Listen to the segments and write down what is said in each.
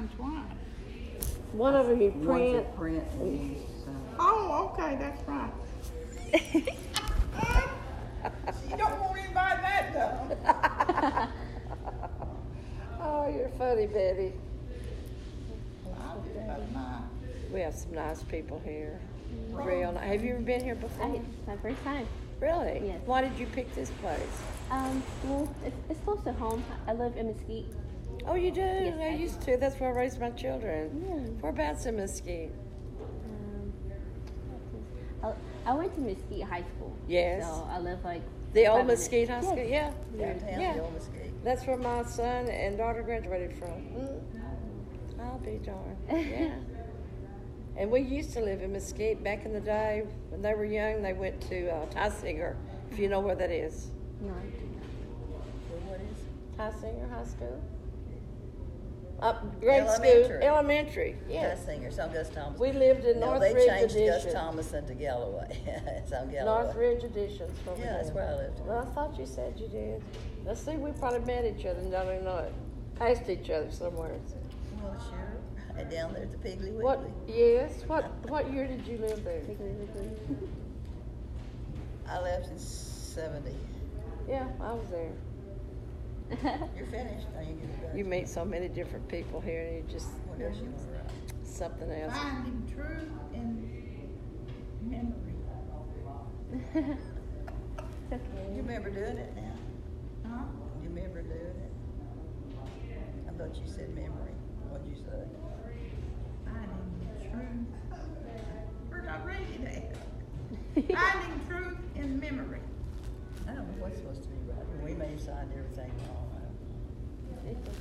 son's wife. One of them you One's print. a print and Oh, okay, that's right. You don't want anybody that dumb. Oh, you're funny, Betty. I do love mine. We have some nice people here. Real. Have you ever been here before? It's my first time. Really? Yes. Why did you pick this place? Well, it's close to home. I live in Mesquite. Oh, you do? Yes, I I used to. That's where I raised my children. Yeah. Whereabouts in Mesquite? I went to Mesquite High School. Yes. So I live like The 5 old minutes. Mesquite High School? Yes. Yeah. downtown, Yeah. the old Mesquite. That's where my son and daughter graduated from. I'll be darned. Yeah. And we used to live in Mesquite back in the day. When they were young, they went to Tysinger, if you know where that is. No. What is? Tysinger High School? Grade school. Elementary. Yes. Gus Singer, some Gus Thomas. We lived in No, Northridge they changed Edition. Gus Thomas into Galloway. It's on Galloway. Northridge Editions. Over Yeah, that's there. where I lived. Well, I thought you said you did. Let's see, we probably met each other and don't even know it. Passed each other somewhere. Well, sure. And down there at the Piggly Wiggly. What? Yes. What year did you live there? I left in 70. Yeah, I was there. You're finished. Now you get it done. You meet so many different people here, and you just What else you want to write? something else. Finding truth in memory. It's okay. You remember doing it now? Huh? You remember doing it? I thought you said memory. What'd you say? Finding truth. Where'd I read it at? Finding truth in memory. I don't know what's supposed to be right. We may have signed everything wrong. It's okay.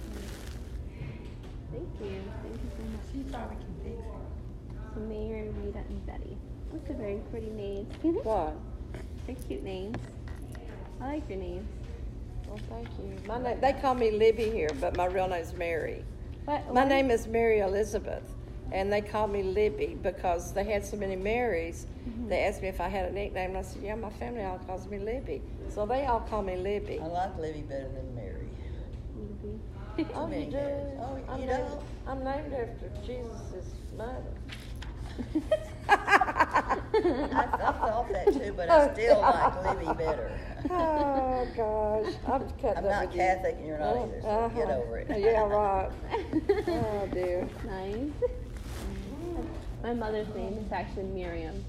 Thank you. Thank you so much. She probably can fix it. So Mary, Rita, and Betty. Those are very pretty names. What? They're cute names. I like your names. Well, thank you. My name, they call me Libby here, but my real name's Mary. What? My name is Mary Elizabeth, and they call me Libby because they had so many Marys. They asked me if I had a nickname, and I said, yeah, my family all calls me Libby. So they all call me Libby. I like Libby better than Mary. Oh, you do? Oh, I'm you named, don't? I'm named after Jesus' mother. I thought that too, but I still like Libby better. Oh, gosh. I'm cutting I'm up not with you. Catholic and you're not either, so get over it. Yeah, right. Oh, dear. Nice. My mother's name is actually Miriam.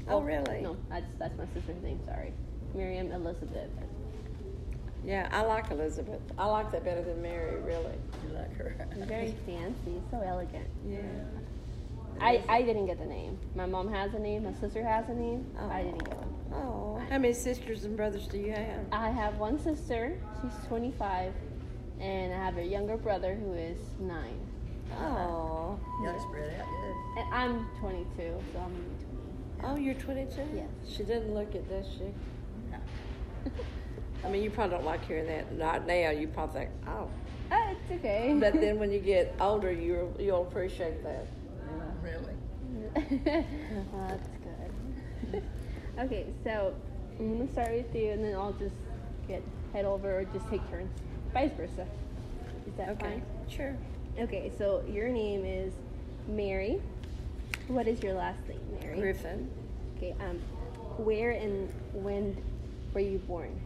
Oh, really? No, that's my sister's name. Sorry, Miriam Elizabeth. Yeah, I like Elizabeth. I like that better than Mary, really. You like her. Very fancy, so elegant. Yeah. I didn't get the name. My mom has a name. My sister has a name. Oh. I didn't get one. Oh, how many sisters and brothers do you have? I have one sister. She's 25, and I have a younger brother who is 9. Oh. Y'all spread out good. And I'm 22, so I'm in between. Oh, you're 22? Yes. She didn't look it, does she? No. I mean, you probably don't like hearing that. Not now. You probably think, oh. It's okay. But then when you get older, you'll appreciate that. Really? That's good. Okay, so I'm gonna start with you, and then I'll just head over, or just take turns, vice versa. Is that Okay. fine? Sure. Okay, so your name is Mary. What is your last name, Mary? Griffin. Okay. Where and when were you born?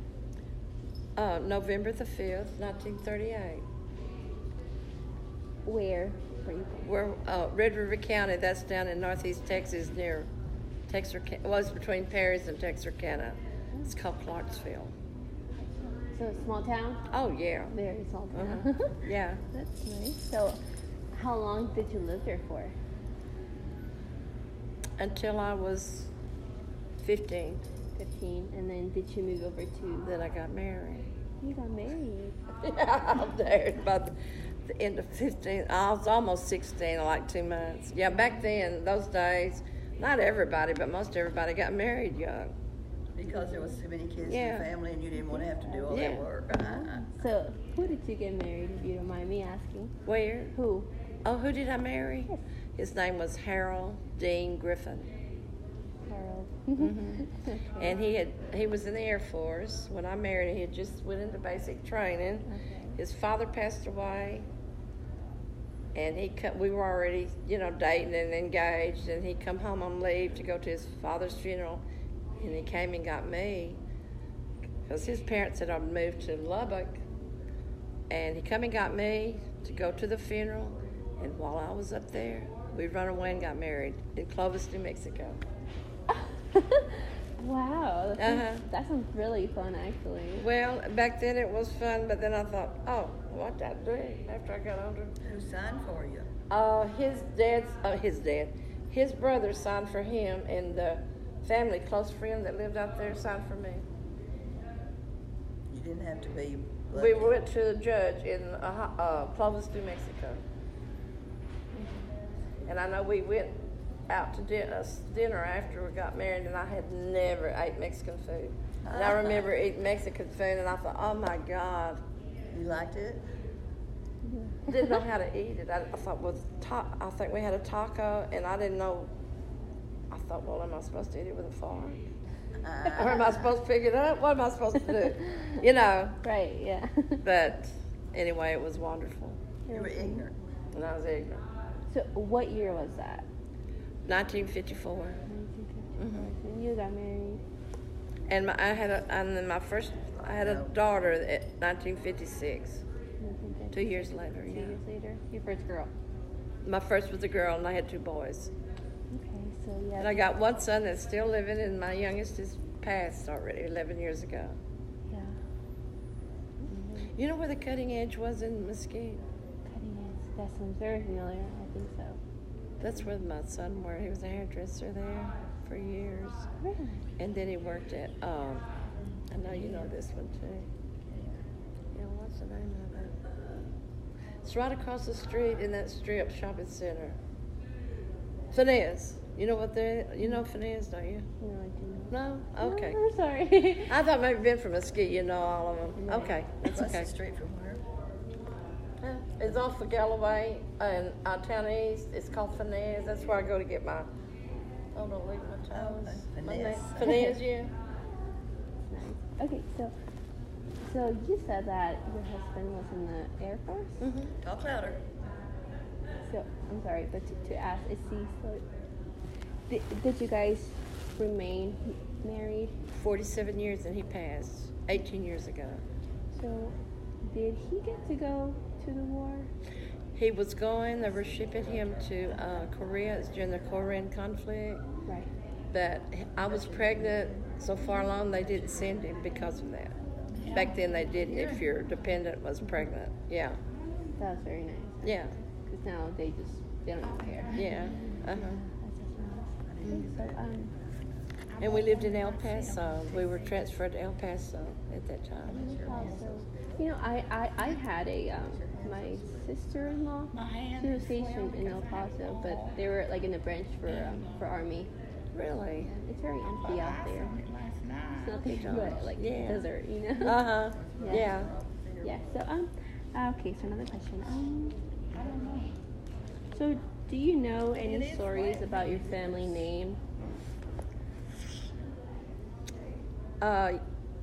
November the 5th, 1938. Where were you born? We're Red River County. That's down in northeast Texas, near Texarkana. Well, it's between Paris and Texarkana. It's called Clarksville. So a small town? Oh yeah. Very small town. Uh-huh. Yeah. That's nice. So, how long did you live there for? Until I was 15. 15, and then did you move over to? Then I got married. You got married. Yeah, I'm there by the end of 15. I was almost 16 in like 2 months. Yeah, back then, those days, not everybody, but most everybody got married young. Because there was too many kids Yeah. in the family and you didn't want to have to do all Yeah. that work. So, who did you get married, if you don't mind me asking? Where? Who? Oh, who did I marry? Yes. His name was Harold Dean Griffin. Harold. Okay. And he was in the Air Force. When I married him, he had just went into basic training. Okay. His father passed away And we were already, dating and engaged, and he come home on leave to go to his father's funeral, and he came and got me, because his parents had moved to Lubbock, and he come and got me to go to the funeral, and while I was up there, we run away and got married in Clovis, New Mexico. Wow, that sounds really fun, actually. Well, back then it was fun, but then I thought, oh, what did I do after I got older? Who signed for you? His brother signed for him, and the family, close friend that lived out there signed for me. You didn't have to be We lucky. went to the judge in Clovis, New Mexico. And I know we went out to dinner after we got married, and I had never ate Mexican food. And I remember eating Mexican food, and I thought, oh my God. You liked it? Didn't know how to eat it. I thought, I think we had a taco, and I didn't know. I thought, well, am I supposed to eat it with a fork? Or am I supposed to pick it up? What am I supposed to do? Right, yeah. But anyway, it was wonderful. You were ignorant. And I was ignorant. So what year was that? 1954. 1954. And you got married? And I had a daughter at 1956. 2 years later, 2 years later? Your first girl? My first was a girl, and I had 2 boys. Okay, so yeah. And I got one son that's still living, and my youngest is passed already 11 years ago. Yeah. You know where the Cutting Edge was in Mesquite? Cutting Edge. That sounds very familiar. I think so. That's where my son worked. He was a hairdresser there for years. Really? And then he worked at, I know you know this one too. Yeah, what's the name of it? It's right across the street in that strip shopping center. Finesse. You know you know Finesse, don't you? No, I do not. No? Okay. No, I'm sorry. I thought maybe being from Mesquite, you know all of them. Right. Okay, that's Across okay. the street from where? It's off of Galloway and Town East. It's called Finesse. That's where I go to get my, don't leave my toes. Finesse. Finesse, yeah. Nice. Okay, so you said that your husband was in the Air Force? Mm-hmm. Talk louder. So, I'm sorry, but to ask, is he still, did you guys remain married? 47 years and he passed 18 years ago. So, did he get to go to the war? He was going, they were shipping him to Korea. It's during the Korean conflict. Right. But I was pregnant so far along, they didn't send him because of that. Back then they didn't if your dependent was pregnant. Yeah. That was very nice. Yeah. Because now they don't even care. Yeah. That's just nice. So, And we lived in El Paso. We were transferred to El Paso at that time. also, you know, I had my sister-in-law. She was stationed in El Paso, but they were like in the branch for Army. Really? It's very empty out there. It's nothing but like Yeah. desert, you know. Uh-huh. Yeah. Yeah. So okay. So another question. So do you know any stories about your family name?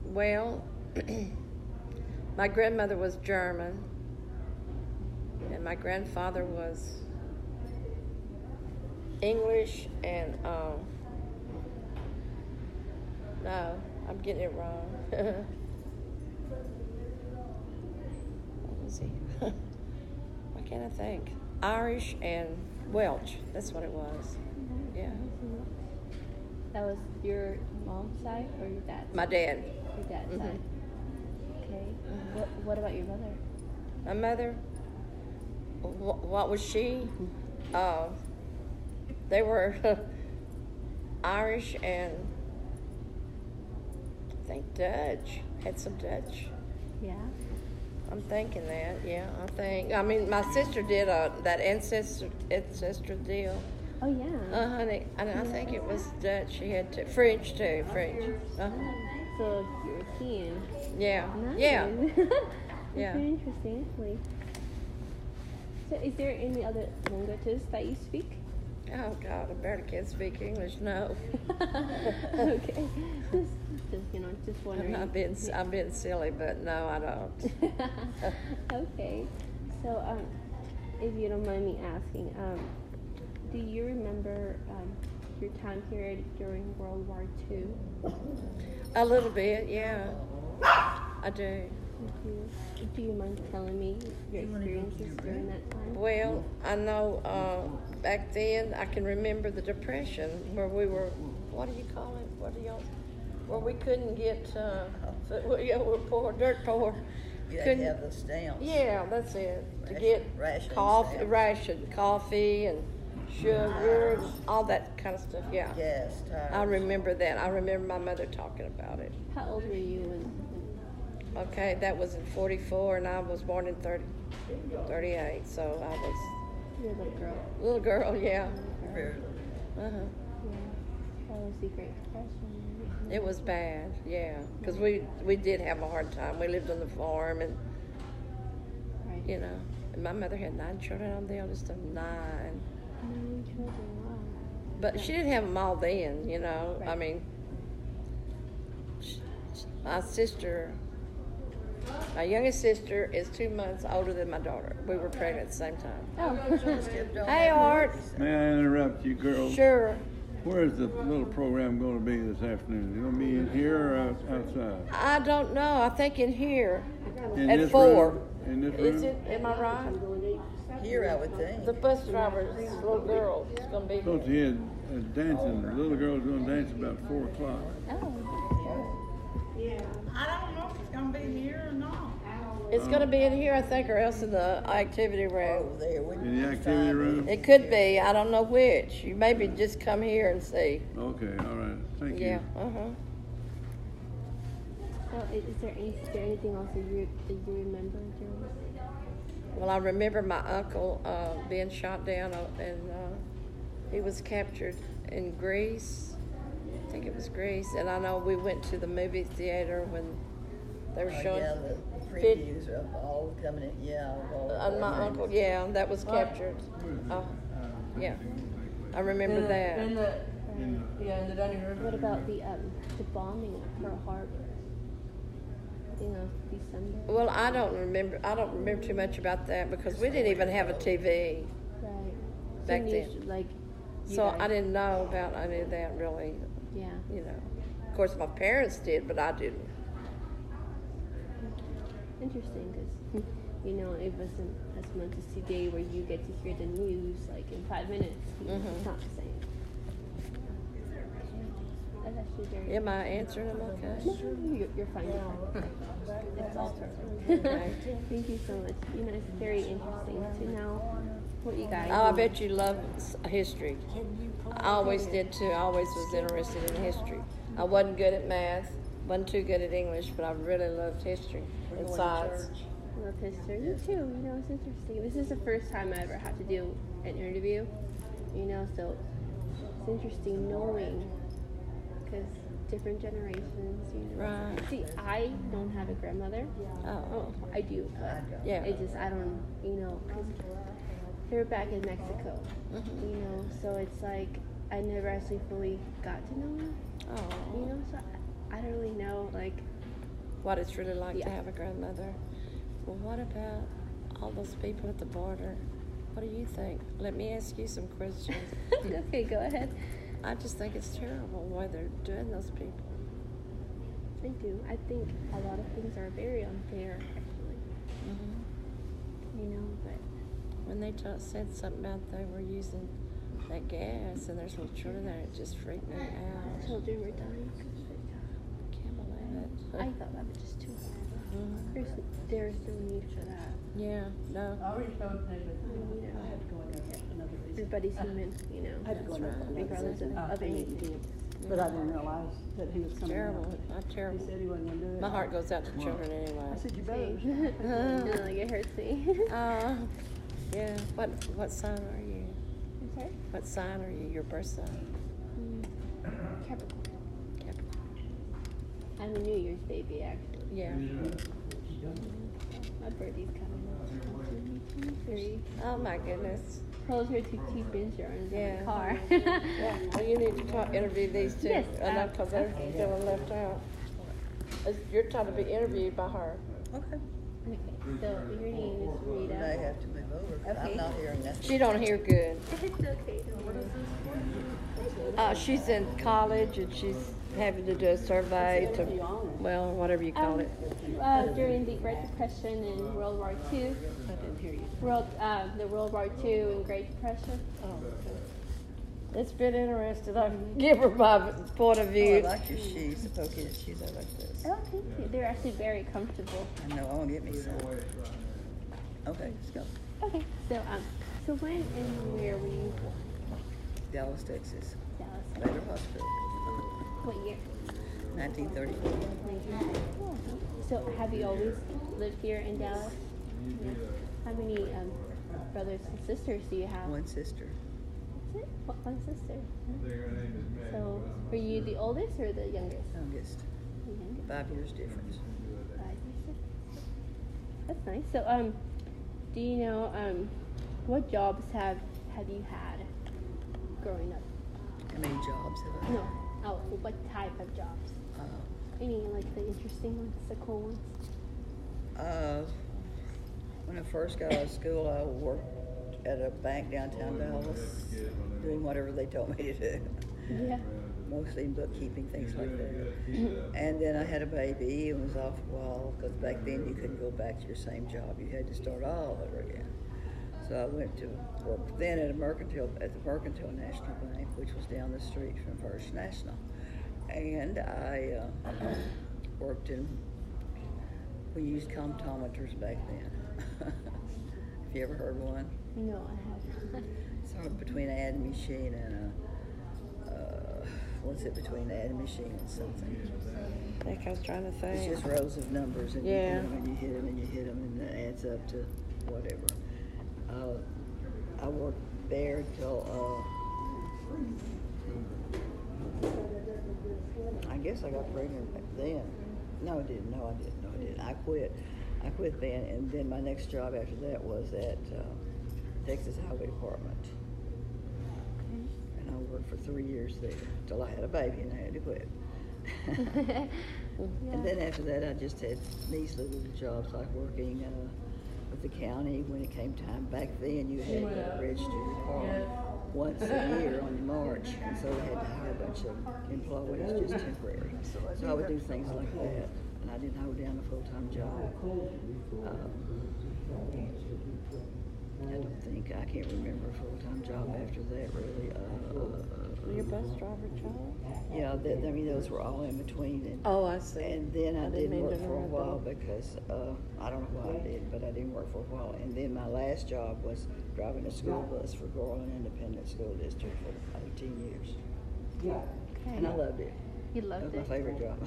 Well, my grandmother was German, and my grandfather was English, and no, I'm getting it wrong. What was he? Why can't I think? Irish and Welsh. That's what it was. Yeah. That was your mom's side or your dad's side? My dad. Your dad's side. Okay. What about your mother? My mother, what was she? They were Irish and I think Dutch. Had some Dutch. Yeah. I'm thinking that. Yeah, I mean, my sister did that ancestor deal. Oh yeah. Honey, and I think it was Dutch. She had French too. French. So European. Yeah. Nice. Yeah. That's Yeah. very interesting, actually. So, is there any other languages that you speak? Oh God, I barely can speak English. No. Okay. Just wondering. I'm being silly, but no, I don't. Okay. So, if you don't mind me asking, do you remember your time period during World War II? A little bit, yeah. I do. Do you mind telling me your experiences during that time? Well, I know back then I can remember the Depression where we were, what do you call it? Where we couldn't get, we were poor, dirt poor. You had to have the stamps. Yeah, that's it. To get Ration coffee, stamps. coffee and sugar, and all that kind of stuff. Yeah. Gas, tires. I remember that. I remember my mother talking about it. How old were you when Okay, that was in 44, and I was born in 38, so I was you were a little girl? little girl, yeah. Very- Uh-huh. Yeah. That was the Great Depression. It was bad, yeah, because we did have a hard time. We lived on the farm, and Right. you know, and my mother had 9 children. I'm the oldest of 9. 9 children, wow. But she didn't have them all then, you know. I Right. mean, my sister, my youngest sister is 2 months older than my daughter. We were pregnant at the same time. Oh. Skipped on Hey, that Art. movie. May I interrupt you, girls? Sure. Where is the little program going to be this afternoon? Is it going to be in here or outside? I don't know. I think in here In at this 4. room? In this Is room? it? Am I right? Here, I would think. The bus driver's little girl is going to be Supposed to here. hear dancing. The little girl's going to dance about 4 o'clock. Oh. I don't know if it's gonna be here or not. It's going to be in here, I think, or else in the activity room. Oh, there. We In the activity room? It could be. I don't know which. You maybe just come here and see. Okay, all right. Thank you. Yeah. Uh-huh. So is there anything else that you remember during? Well, I remember my uncle being shot down, and he was captured in Greece. I think it was Greece. And I know we went to the movie theater when they were showing. Yeah, the previews are all coming in. Yeah. And my uncle, yeah, that was captured. Yeah, I remember that. In the dining room. What about the bombing of Pearl Harbor? You know, December. Well, I don't remember too much about that because we didn't even have a TV. Right. Back news, then. like. you So guys- I didn't know about any of that really, Yeah. you know. Of course, my parents did, but I didn't. Interesting, because you know it wasn't as much as today where you get to hear the news like in 5 minutes. You know, Mhm. It's not the same. That's actually very. Am I answering them okay? No, you're fine. It's all Okay. Thank you so much. You know, it's very interesting to know what you guys. Oh, I bet you love history. I always did too. I always was interested in history. I wasn't good at math, wasn't too good at English, but I really loved history and science. I love history. Me too. You know, it's interesting. This is the first time I ever had to do an interview. You know, so it's interesting knowing because different generations. You know. Right. See, I don't have a grandmother. Oh, Oh, I do, but yeah. it just I don't. You know, because they're back in Mexico. Mhm. You know, so it's like I never actually fully got to know her. Oh, You know, so I don't really know like. what it's really like Yeah. to have a grandmother. Well, what about all those people at the border? What do you think? Let me ask you some questions. Okay, go ahead. I just think it's terrible the way they're doing those people. I do. I think a lot of things are very unfair, actually. Mm-hmm. You know, but When they said something about they were using that gas and there's little children there, it just freaked me out. children were dying. I can't believe it. I thought that was just too hard. Mhm. There's no need for that. Yeah, no. You know, everybody's human. You know, That's right. regardless of anything. But I didn't realize that he was coming Terrible. out. Not He terrible. said he wasn't gonna do it. My heart goes out to children anyway. I said, you Same. better. No, like it hurts me. Yeah. What sign are you? I'm sorry. What sign are you? Your birth sign? Capricorn. Capricorn. I'm a New Year's baby, actually. Yeah. My birthday's coming up. 2023. Oh my goodness. Closer to cheap insurance Yeah. on a car. Yeah. Well, you need to interview these two. Yes, I know because they're okay. feeling left out. You're trying to be interviewed by her. Okay. Okay, so your name is You Rita. may have to move over, 'cause Okay. I'm not hearing nothing. She don't hear good. It's okay. What is She's in college and she's having to do a survey to, well, whatever you call it. During the Great Depression and World War II. I didn't hear you. The World War II and Great Depression. Oh, okay. It's been interesting. I can give her my point of Oh, I view. like your shoes, the pocket shoes, I like those. Oh, thank you. They're actually very comfortable. I know, I want to get me some. Okay, let's go. Okay, so when and where were you born? Dallas, Texas. Dallas. Baylor Hospital. What year? 1934. So have you always lived here in Dallas? Yeah. How many brothers and sisters do you have? One sister. That's it? One sister. So were you the oldest or the youngest? Youngest. The youngest. 5 years difference. 5 years. That's nice. So do you know what jobs have you had growing up? How many jobs have I? No. Oh, what type of jobs? Any like the interesting ones, the cool ones? When I first got out of school, I worked at a bank downtown Dallas, doing whatever they told me to do. Yeah. Mostly in bookkeeping, things like that. And then I had a baby and was off a while, because back then you couldn't go back to your same job. You had to start all over again. So I went to work then at the Mercantile National Bank, which was down the street from First National. And I worked in, we used comptometers back then. Have you ever heard one? No, I haven't. Sort of between an adding machine and what's it between an adding machine and something? I think I was trying to It's think. just rows of numbers, and Yeah. you hit them and you hit them and you hit them, and it adds up to whatever. I worked there until I guess I got pregnant back then. No, I didn't. I quit. I quit then, and then my next job after that was at Texas Highway Department. And I worked for 3 years there until I had a baby and I had to quit. And then after that, I just had these little jobs like working with the county when it came time. Back then, you had to register your car once a year on March, and so we had to hire a bunch of employees just temporary. So I would do things like that, and I didn't hold down a full-time job. I can't remember a full-time job after that really. Your bus driver job? Yeah, those were all in between. And, Oh, I see. and then I didn't didn't mean work to for a interrupt while that. because I don't know why I did, but I didn't work for a while. And then my last job was driving a school bus for Garland Independent School District for 18 years. Okay. And I loved it. You That was loved my it. favorite job.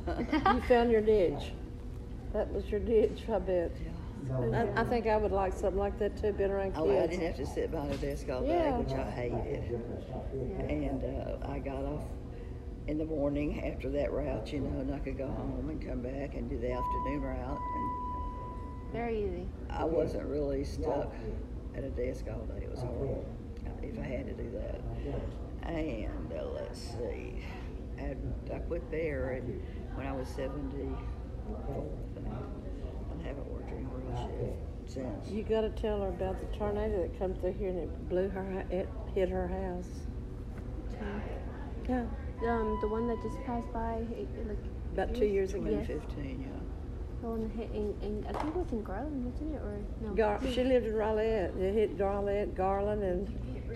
You found your niche. That was your niche, I bet. Yeah. I think I would like something like that too, being around I didn't kids. have to sit behind a desk all day, Yeah. which I hated. And I got off in the morning after that route, and I could go home and come back and do the afternoon route. And Very easy. I wasn't really stuck at a desk all day. It was horrible if I had to do that. And let's see, I quit there and when I was 74, I think. I haven't worked anywhere else yet since. You got to tell her about the tornado that come through here and it hit her house. Yeah, The one that just passed by, about 2 years ago. 2015, yeah. The one that hit in I think it was in Garland, wasn't it? Or no? She lived in Rowlett. It hit Rowlett, Garland, and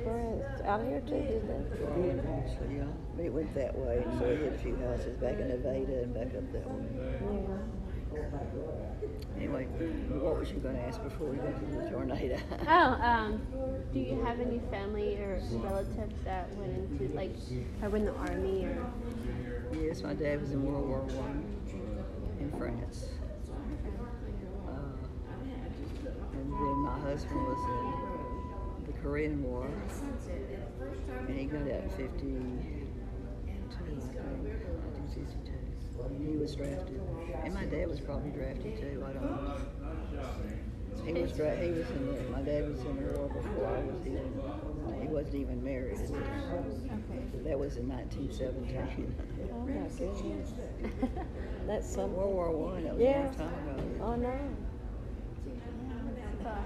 where else? Out here too, didn't it? Actually, yeah. But it went that way, so it hit a few houses back in Nevada and back up that way. Yeah. Anyway, what was you going to ask before we got to the tornado? Do you have any family or relatives that went into or in the army or? Yes, my dad was in World War I in France. And then my husband was in the Korean War. And he got out in 52, I think. 1962. He was drafted. And my dad was probably drafted too, I don't know. My dad was in the war before I was even, he wasn't even married. That was in 1917. Oh my goodness. That's something. World War I, that was a Yeah. long time ago. Oh no.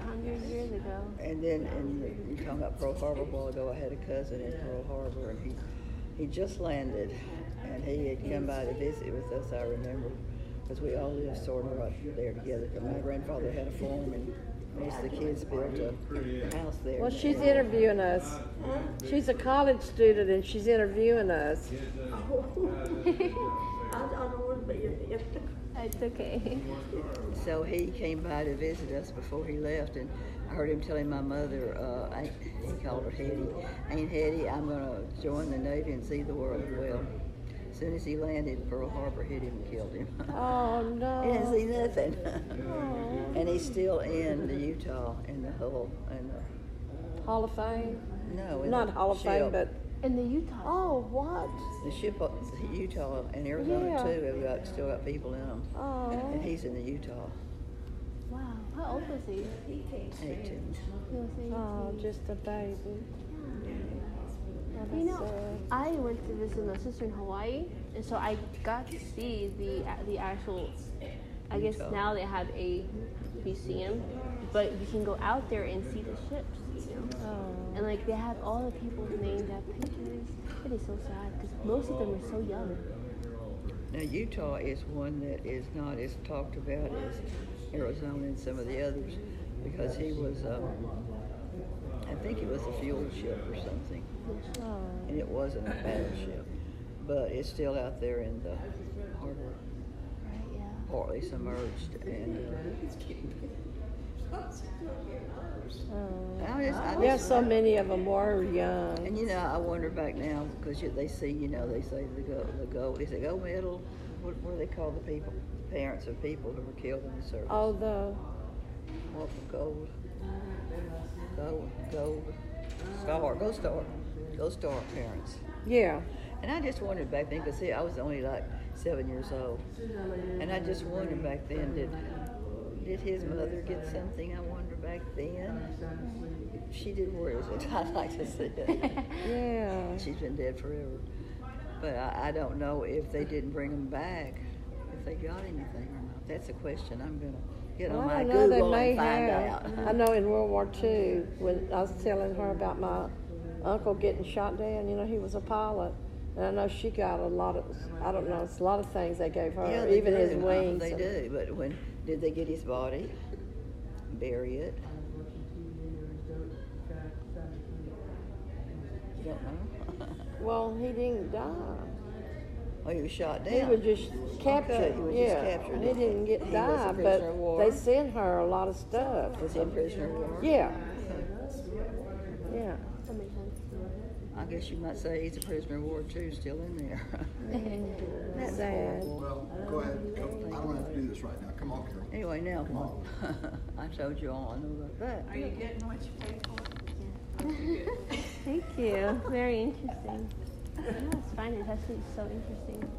100 years ago. And then, you talking about Pearl Harbor a while ago, I had a cousin in Pearl Harbor, and he just landed, and he had come by to visit with us, I remember, because we all lived sort of right there together. My grandfather had a farm, and most of the kids built a house there. Well, she's interviewing us. She's a college student, and she's interviewing us. I don't want to be here. It's okay. So he came by to visit us before he left, and I heard him telling my mother, he called her Hetty, Aunt Hetty, I'm going to join the Navy and see the world. Well, as soon as he landed, Pearl Harbor hit him and killed him. Oh, no. He didn't see nothing. And he's still in the Utah, in the Hull, and Hall of Fame? no, in Not the Hall of Fame, ship. but... In the Utah. Oh, what? The ship, Utah and Arizona Yeah. too, have still got people in them. Oh. And he's in the Utah. Wow. How old was he? 18. He was 18. Oh, just a baby. Oh, You that's know, sad. I went to visit my sister in Hawaii, and so I got to see the actual. I guess Utah. now they have a museum, but you can go out there and see the ships. You know, Oh. and like they have all the people's names, they have pictures. It is so sad because most of them are so young. Now, Utah is one that is not as talked about as Arizona and some of the others, because he was, I think it was a fuel ship or something, Oh. and it wasn't a battleship, but it's still out there in the harbor, Right? Yeah. partly submerged, and I Yeah, just- so many of them were young. And you know, I wonder back now, because they see, they say the gold, is it gold medal? What do they call the people, the parents of people who were killed in the service? Oh, the... What, gold star parents. Yeah. And I just wondered back then, because I was only like 7 years old, and I just wondered back then, did his mother get something? I wonder back then. If she did, where is it? I'd like to see it. Yeah. She's been dead forever. But I don't know if they didn't bring them back, if they got anything or not. That's a question I'm going to get on Well, my I know they Google may and find have. out. I know in World War II, when I was telling her about my uncle getting shot down, he was a pilot. And I know she got a lot of, I don't know, it's a lot of things they gave her, Yeah, they even his do. wings. They do, but when did they get his body? Bury it? You don't know? Well, he didn't die. Oh, he was shot down. He was just captured. Okay, he was yeah. just captured. He didn't get He was a died, prisoner but of war. they sent her a lot of stuff. Was he a prisoner of war? Yeah. Okay. Yeah. That makes sense. I guess you might say he's a prisoner of war too, still in there. That's Sad. horrible. Well, go ahead. I don't have to do this right now. Come on, Carol. Anyway, now what? I told you all I know about that. Are you getting what you paid for? Thank you. Very interesting. No, it's fine. It has to be so interesting.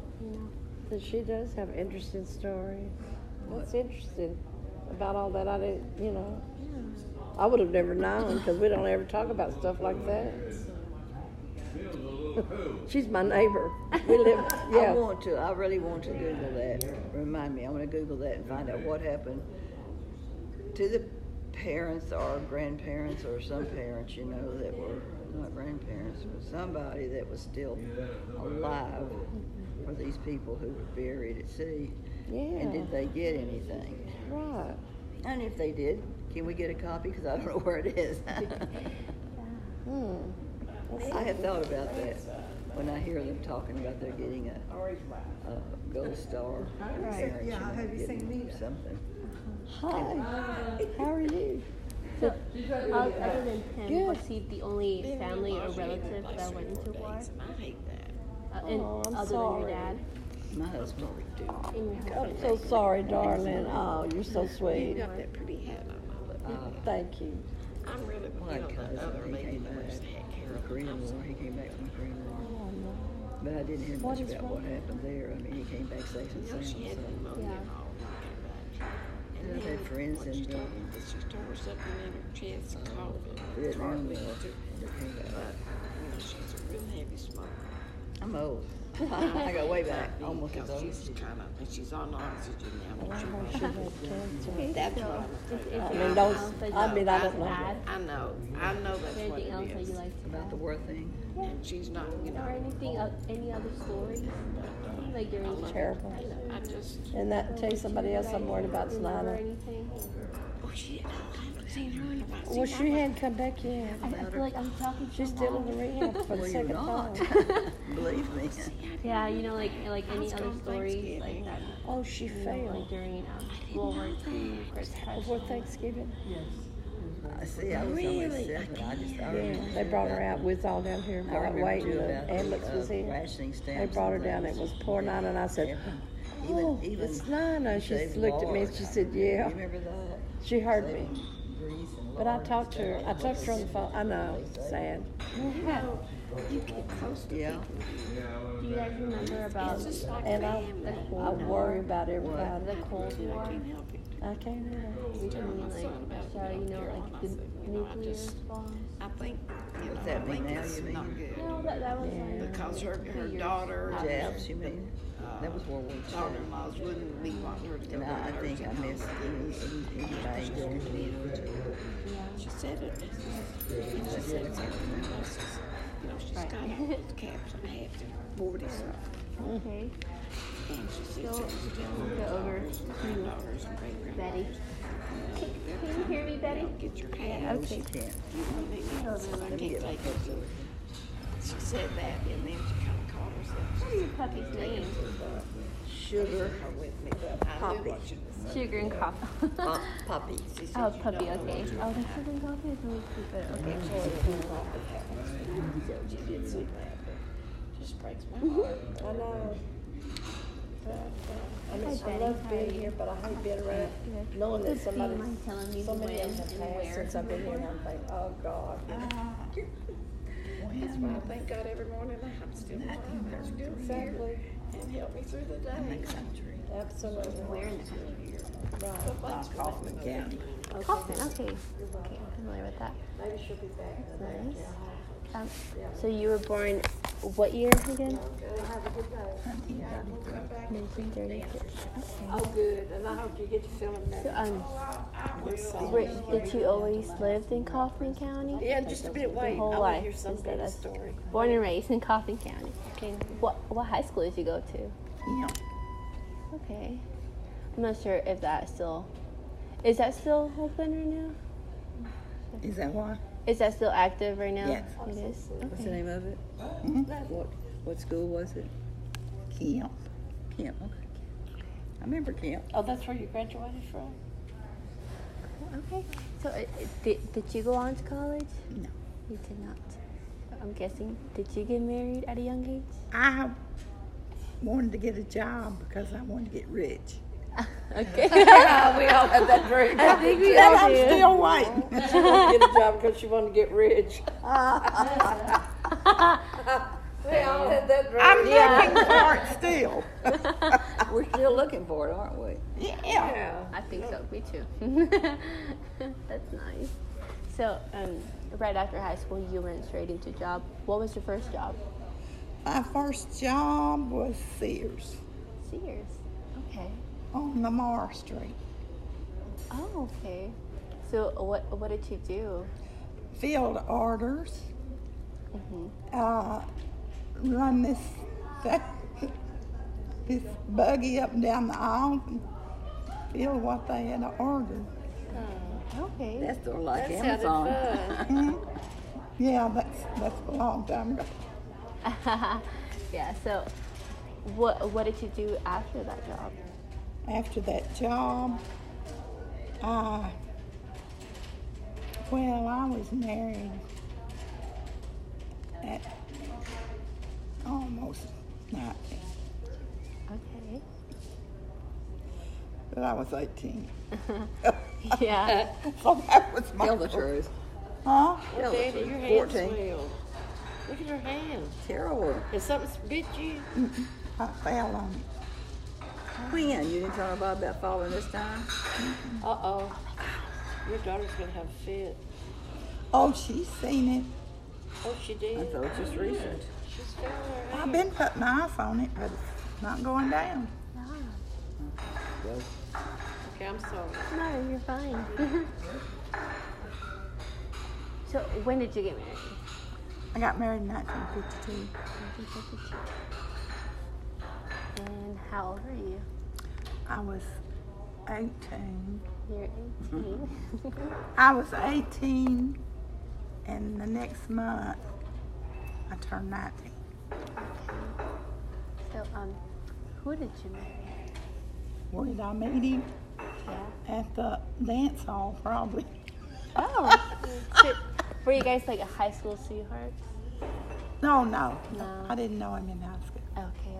But she does have an interesting story. That's interesting about all that. I didn't, I would have never known because we don't ever talk about stuff like that. She's my neighbor. We live, yeah. I really want to Google that. Remind me, I want to Google that and find out what happened to the parents or grandparents or some parents, that were not grandparents, but somebody that was still alive for these people who were buried at sea. Yeah. And did they get anything? Right. And if they did, can we get a copy? Because I don't know where it is. I have thought about that when I hear them talking about they're getting a gold star. Right. Yeah, have you getting seen me? something? Hi. How are you? So, other than him, Good. was he the only family or relative that went into war? I hate that. And Oh, I'm other sorry. than your dad? My husband. And your I'm husband? so sorry, darling. Oh, you're so sweet. got that pretty hat on my lip. Thank you. I'm really, My the other cousin, he lady came that back wears the hat, from Carol. the Korean War. He came back from the Korean War. Oh, no. But I didn't hear What much is about what wrong? happened there. I mean, he came back safe and You know, sound. she had So. pneumonia Yeah. and all when she came back. And And I've then had friends when she in told me that she tore something in her chest and coughing. Vietnam But, War. That came back. you know, she's a real heavy smoker. I'm old. I go way back, almost as Because old. she's kind of, and she's on oxygen now. I She heard she won't- had cancer. Okay, That's so what I'm is afraid there of. I mean, anything those- else that I you mean, I like don't to know. add? I know Is that's there what anything else it that is. you like to About the add? war thing. And she's not, you know. Or anything, any other stories? Like during Terrible. I just, And that, tell you somebody else I'm worried about remember tonight. anything? oh shit, I haven't seen her in about Well, she hadn't come back yet. I feel like I'm talking She's so still in loud. the rehab for the Well, you're second not. time. Believe me. Yeah, you know, like any other on stories Thanksgiving. like that. Oh, she You know, failed like during World War II, First before Thanksgiving. I see, I was only 7. I just, I Yeah, remember. they brought her out. We was all down here I while remember waiting. too The about ambulance was the here. rationing They stamps. brought her and down. It things. was poor Nina, and I said, "Oh, Even it's Nina." She saved looked at me and lard. she said, "Yeah." You remember that? She heard me, Saving grease and but I lard talked to her. and I stuff. talked to her on the phone. I know, sad. you get close to Yeah. Do you guys remember about It's just like And I family. worry about everybody. the Cold War? Can't help it. I can't help it. Between like Russia, you know, like the nuclear bombs? I think, you know, What's that I think mean now, it's you mean? not good. No, that was like Because her 2 years daughter, after. Jabs, you mean? That was World War II. daughter-in-laws wouldn't be wanting her to go And to I think I nursing missed home. anybody going to the She said it. She said something. You know, she's got caps and hats and 40-something. Okay, And she said so she was go over to granddaughters and great-granddaughters. Betty. Can you hear me, Betty? Get your hat. Yeah, okay. can't. I can't take it. She said that, and then she kind of caught herself. What are your puppy's names? Sugar, With me, but I knew what she was saying. Sugar and coffee. puppy. Oh, puppy, okay. Oh, the sugar and coffee is really cute, but okay. She did say that, but just breaks my heart. I know. I mean, Hi, I Betty. love How being are you? here, but I hate being around, Good. knowing that Do you somebody, mind telling me so many when of them have and passed where since I've been you here, were and I'm thinking, oh, God. That's why I thank God every morning I'm still alive. I'm still here Exactly. and help me through the day. Absolutely. Where in the country? Right. Kaufman County. Kaufman, okay. Okay, I'm familiar with that. Maybe she'll be back. Nice. So you were born what year again? 1936. Okay. Oh, good, and I hope you get to feeling So, that. did you always lived in Kaufman County? Yeah, just a bit, wait, I whole want life, to hear is some that of the a- story. Born and raised in Kaufman County. Okay. What high school did you go to? Yeah. Okay. I'm not sure if that still is that still open right now? Is that why? Is that still active right now? Yes. It is. What's the Okay. name of it? What school was it? Camp. Camp. Okay. I remember Camp. Oh, that's where you graduated from? Okay. So did you go on to college? No. You did not. I'm guessing. Did you get married at a young age? I wanted to get a job because I wanted to get rich. Okay. Yeah, we all had that dream. I think we And all I'm do. still waiting. She wanted to get a job because she wanted to get rich. We all had that dream. I'm looking for it still. We're still looking for it, aren't we? Yeah. Yeah. I think so. Me too. That's nice. So, right after high school, you went straight into job. What was your first job? My first job was Sears Sears. Okay. on Lamar Street. Oh, okay. So, what did you do? Field orders. Mm-hmm. Run this buggy up and down the aisle and fill what they had ordered. Okay. That's sort of like That Amazon. sounded fun. Mhm. Yeah, that's a long time ago. Yeah. So, what did you do after that job? After that job, I was married at almost 19, Okay. but I was 18. Yeah. So that was my Tell the first- truth. Huh? Tell the Daddy, truth. your hands 14. swelled. Look at your hand. Terrible. Has something bit you? I fell on it. When? You didn't tell nobody about falling this time? Uh-oh. Your daughter's going to have a fit. Oh, she's seen it. Oh, she did. I thought it was just recent. She's found her. I've been putting ice on it, but it's not going down. Well, Okay, I'm sorry. No, you're fine. So, when did you get married? I got married in 1952. 1952. And how old were you? I was 18. You're 18. I was 18, and the next month I turned 19. So, who did you marry? Where did I meet him? Yeah. At the dance hall, probably. Oh. So, were you guys like a high school sweethearts? No. No. I didn't know him in high school. Okay.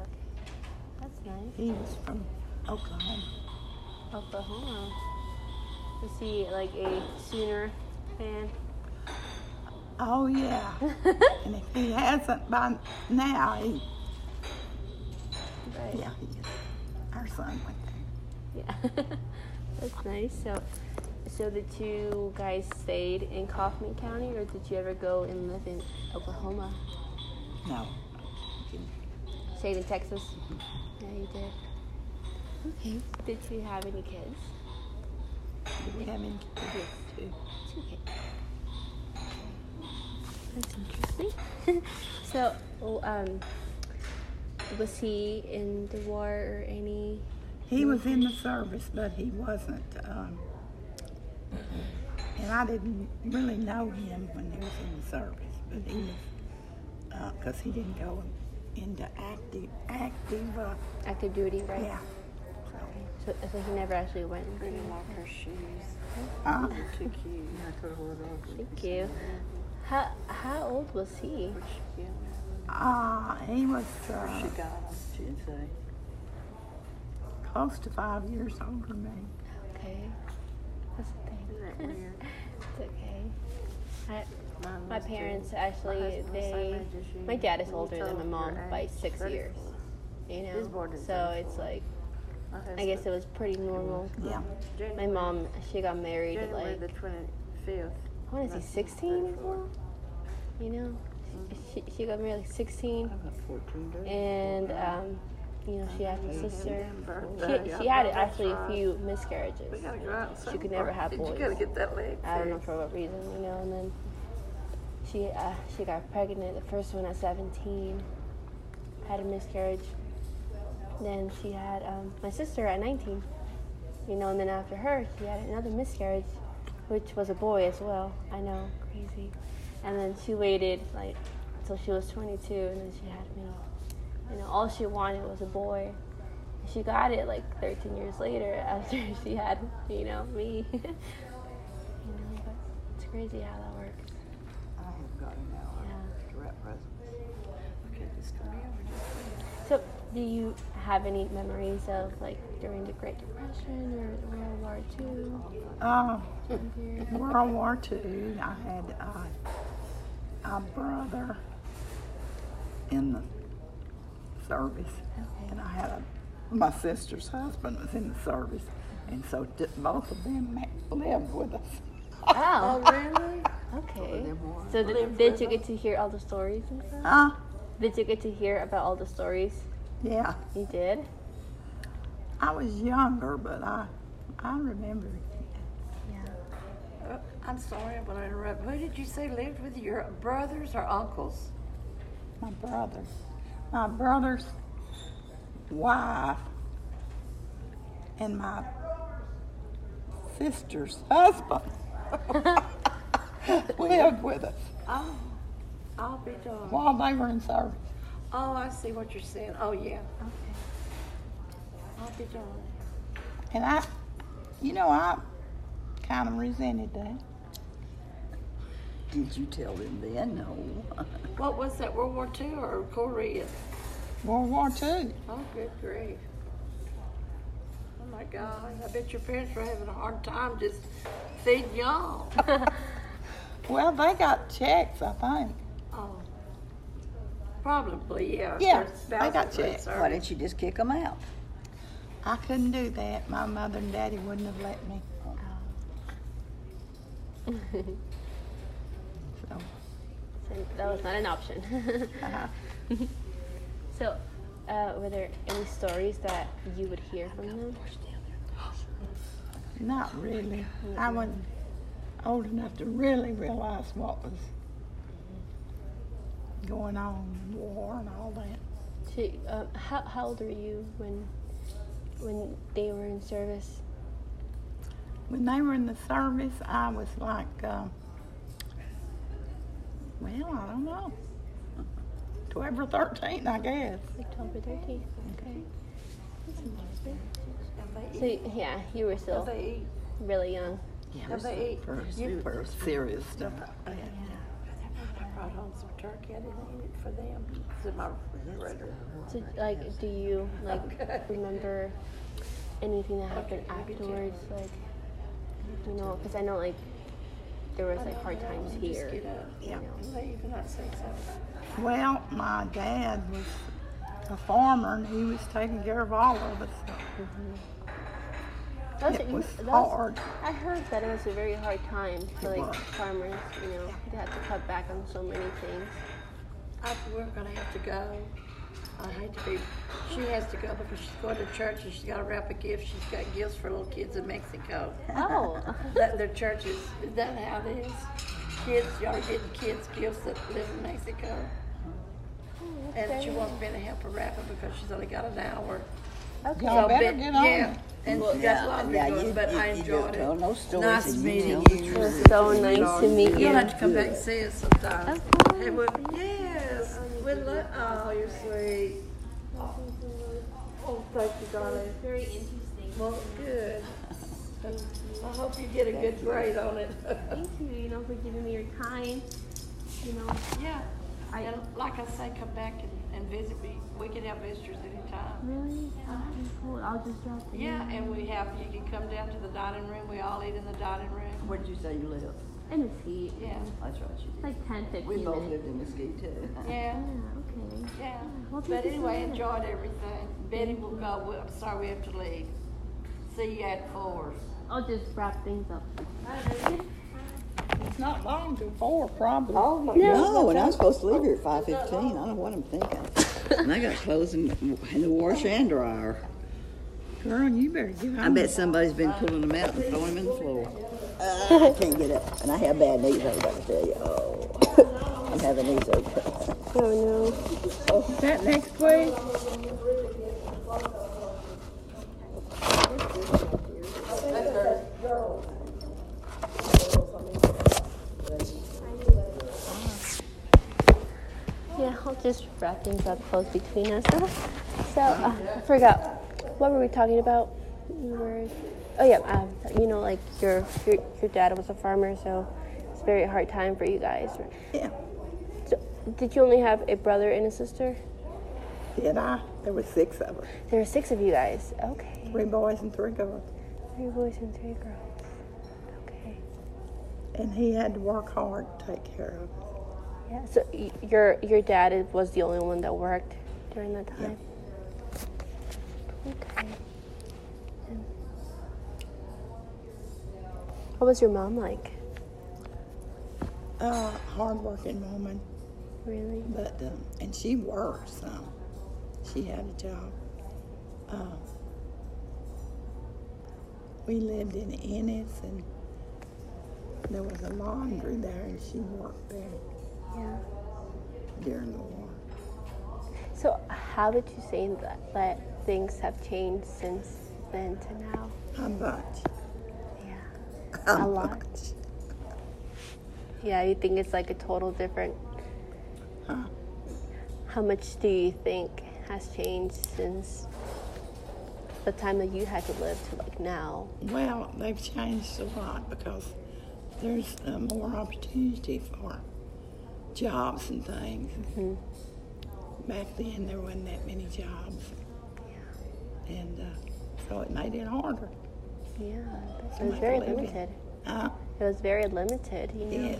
That's nice. He was from Oklahoma. Oklahoma. Was he like a Sooner fan? Oh, yeah. And if he hasn't by now, he, Right. yeah, he is. Our son went there. Yeah. That's nice. So the two guys stayed in Kaufman County, or did you ever go and live in Oklahoma? No. Stayed in Texas? Yeah, you did. Okay. Did you have any kids? Did we have any kids? Two. 2 kids. That's interesting. So, was he in the war or any? He was in the service, but he wasn't. And I didn't really know him when he was in the service, but he was, because he didn't go into Active duty, right? yeah. So he never actually went. Really like her shoes. Uh, Too cute. yeah, I could have hold on. Thank you. How old was he? he was She got them. She didn't say. close to 5 years older than me. Okay. That's a thing. Isn't that weird? It's okay. Mine My was too. parents My actually, husband was the same age as you. my dad is When you older than told my him mom your by age, 6 years. 34. You He was born know, in so 34. it's like, My I guess it husband- was pretty normal. Yeah. My mom, she got married at January like, the 25th. I want to say 16 as well. You know, she got married like 16, I got 14 days. and you know, she had a sister. Birthday. She had actually a few miscarriages. We gotta go out and She could never have boys. You gotta get that leg I don't know fixed. for what reason, you know. And then she got pregnant, the first one at 17, had a miscarriage. Then she had my sister at 19, you know. And then after her, she had another miscarriage, which was a boy as well. I know, crazy. And then she waited like until she was 22, and then she had me. You know, all she wanted was a boy. She got it like 13 years later after she had, you know, me. You know, but it's crazy how that works. I have got an hour Yeah. to wrap presents. Okay, just come here. So, do you have any memories of like during the Great Depression or World War II? World War II, I had a brother in the service, and I had my sister's husband was in the service, and so both of them lived with us. Oh, really? okay. them were. So did you get to hear all the stories and stuff? Huh? Did you get to hear about all the stories? Yeah. You did? I was younger, but I remember. Yeah. I'm sorry, I'm gonna interrupt. Who did you say lived with you? Your brothers or uncles? My brother's wife and my sister's husband lived with us Oh, I'll be darned. while they were in service. Oh, I see what you're saying. Oh, yeah. Okay. I'll be darned. And I kind of resented that. Did you tell them then? No. What was that, World War II or Korea? World War II. Oh, good grief. Oh, my God. I bet your parents were having a hard time just feeding y'all. Well, they got checks, I think. Oh. Probably, yeah. Yeah, Their they got spouses were in checked. Why service. didn't you just kick them out? I couldn't do that. My mother and daddy wouldn't have let me. So So that was not an option. So, were there any stories that you would hear from them? Not really. I wasn't old enough to really realize what was going on, war and all that. So, how old were you when they were in service? When they were in the service, I was like, well, I don't know, 12 or 13, I guess. Like 12 or 13. Okay. That's interesting. So, yeah, you were still really young. Yeah, For serious stuff. I brought home some turkey. I didn't eat it for them. It's in my refrigerator. So, like, do you, like, remember anything that happened afterwards? Like, you know, because I know, like, there was, like, hard times here. Yeah, leave and I say so. Well, my dad was a farmer and he was taking care of all of us. It was hard. I heard that it was a very hard time for It like was. farmers, you know, they had to cut back on so many things. We're going to have to go. I hate to be. She has to go because she's going to church and she's got to wrap a gift. She's got gifts for little kids in Mexico. Oh. Their churches. Is that how it is? Kids, y'all are getting kids gifts that live in Mexico. And she wants me to help her wrap it because she's only got an hour. Okay. Y'all better get on. Yeah. And that's what I've been doing, but I enjoyed tell it. no stories Nice and you meeting tell you. the It was truth. so nice to meet you. You'll have to come back and see us sometime. Of course. And yes. Oh, you're sweet. Oh, thank you, darling. Very interesting. Well, good. I hope you get a good grade on it. Thank you, you know, for giving me your time. You know, Yeah. And like I say, come back and visit me. We can have visitors anytime. really? Okay, cool. I'll just drop it. Yeah, and you can come down to the dining room. We all eat in the dining room. Where did you say you live? In Mesquite. Yeah. That's right, you did. Like 10, 15 We both minutes. lived in Mesquite too. Yeah. Okay. Yeah. Well, thank But you so anyway, much. enjoyed everything. Betty will go. I'm sorry we have to leave. See you at 4. I'll just wrap things up. It's not long till 4, probably. Oh my No, and I was supposed to leave here at 5:15. I don't know what I'm thinking. And I got clothes in the washer and dryer. Girl, you better get on. I bet somebody's been pulling them out and throwing them in the floor. I can't get up. And I have bad knees, I gotta tell you. Oh, I'm having knees open. Oh Is that next week? Yeah, I'll just wrap things up close between us. So, I forgot. What were we talking about? You know, like your dad was a farmer, so it's a very hard time for you guys. Yeah. So, did you only have a brother and a sister? Did I? There were 6 of us. There were 6 of you guys. Okay. 3 boys and 3 girls. 3 boys and 3 girls. Okay. And he had to work hard to take care of us. Yeah. So your dad was the only one that worked during that time. Okay. And what was your mom like? Hard-working woman. Really? But, and she worked some. She had a job. We lived in Ennis, and there was a laundry there, and she worked there Yeah. during the war. So how would you say that things have changed since then to now? A bunch. Yeah. A lot. Bunch. Yeah, you think it's like a total different. Huh? How much do you think has changed since the time that you had to live to like now? Well, they've changed a lot because there's more opportunity for jobs and things. Mm-hmm. Back then, there wasn't that many jobs. And so it made it harder. Yeah, it was Somebody very to live in. limited. Huh? It was very limited, you know. Yes.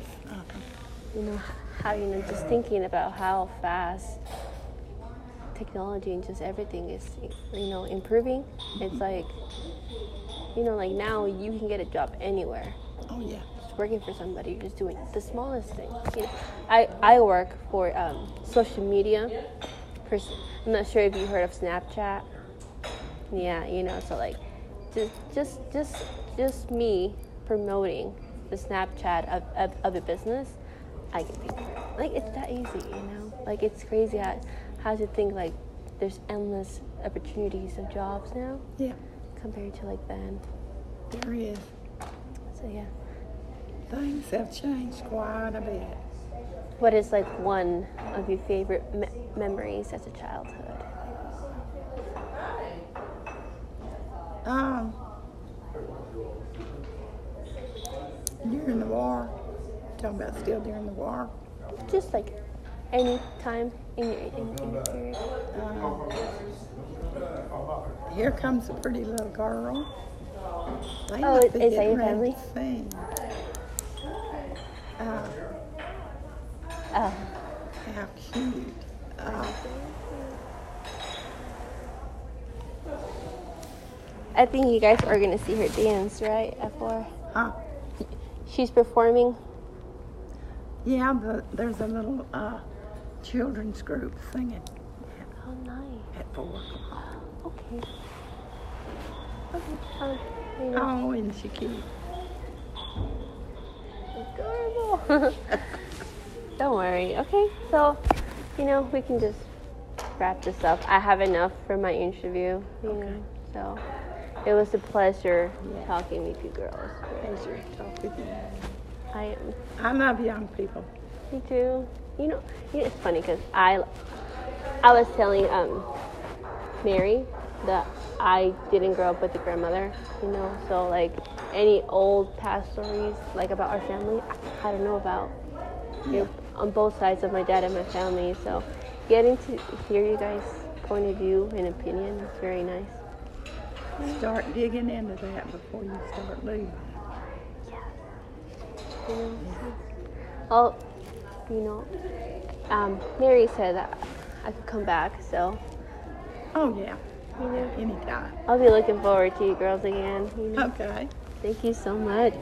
You know how, you know, just thinking about how fast technology and just everything is, you know, improving. It's like, you know, like now you can get a job anywhere. Oh, yeah. working for somebody. You're just doing the smallest thing. You know, I work for social media. I'm not sure if you heard of Snapchat. Yeah, you know, so like, just me promoting the Snapchat of a business, I get paid for it. Like, it's that easy, you know. Like, it's crazy how to think like there's endless opportunities of jobs now. Yeah, Compared to like then. there is. So yeah. Things have changed quite a bit. What is like one of your favorite memories as a childhood? During the war, talking about still during the war. Just like any time in your period. Here comes a pretty little girl. They Oh, must be is that getting your ready family? to sing. Oh. How cute. I think you guys are gonna see her dance, right? At 4. Huh? She's performing. Yeah, there's a little children's group singing Oh, nice. at 4 o'clock. Okay. You know, Oh, isn't she cute? adorable. Don't worry. Okay, so you know we can just wrap this up. I have enough for my interview. You know, so it was a pleasure talking with you girls. Pleasure to talk with you. I love young people. Me too. You know, it's funny because I was telling Mary that I didn't grow up with a grandmother, you know, so like any old past stories like about our family, I don't know about. You know, on both sides of my dad and my family, so getting to hear you guys' point of view and opinion is very nice. Start digging into that before you start leaving. Oh, you know, Mary said that I could come back, so. Oh, yeah. You know, Anytime. I'll be looking forward to you girls again. You know. Okay. Thank you so much.